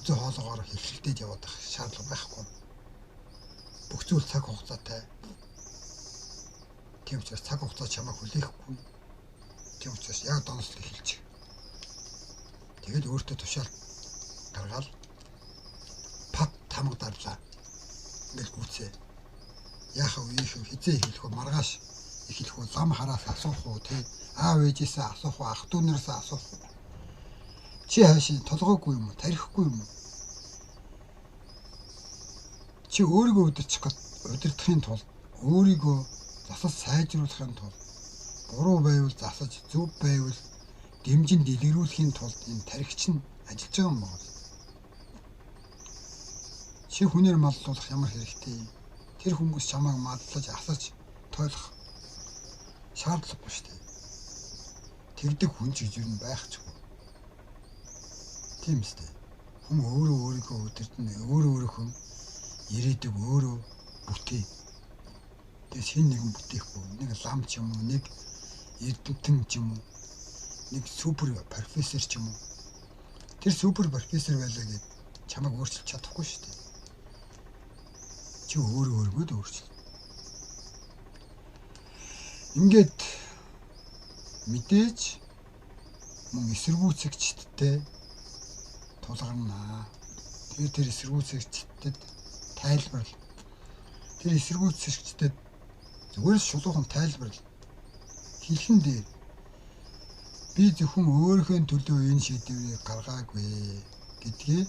өөцөө хоолоогоор хэлхэлдэж яваад байх шаардлага байхгүй. Бүх зүйл цаг хугацаатай. Тийм учраас цаг хугацаа чамайг хүлээхгүй. Тийм учраас яг доносл эхэлчих. Тэгэл өөртөө тушаал гаргаад пат тамга дарлаа. Ингээл гүцээ. Яахав ийхв хизээ эхлэх үү маргааш эхлэх үү зам хараас асуух уу тий аав ээжээсээ асуух уу ах дүүнээсээ асуух уу чи хаашаа толгойгүй юм уу тарихгүй юм уу чи өөрийгөө удирдахын тулд өөрийгөө засаж сайжруулахын тулд буруу байвал засаж зөв байвал дэмжин дэлгэрүүлэхийн тулд энэ тархич нь ажиллаж байгаа юм байна. Чи хүнээр маллуулах ямар хэрэгтэй тэр хүмүүс чамайг мадлаж асаж тойлох шаардлагагүй шүү дээ. Тэрдэг хүн ч гэж юу байх ч үгүй. Тийм үстэй. Хүн өөрийгөө удирдна, өөрийнхөө ирээдэг өөрөө бүтээ. Тэгээс хин нэгэн бүтээхгүй. Нэг лам ч юм уу, нэг эрдэмтэн ч юм уу, нэг супер профессор ч юм уу. Тэр супер профессор байлаа гэд чамайг өөрчилж чадахгүй шүү дээ. Чи өөрийгөө өөрчил. Ингээд мэдээж мөн эсэргүүцэгчдтэй тулгарнаа. Тэр эсэргүүцэгчдэд тайлбарл. Тэр эсэргүүцэгчдэд зүгээр л шулуухан тайлбарл. Хэлхэн дээр би зөвхөн өөрийнхөө төлөө энэ шийдвэрийг гаргаагүй гэдгээ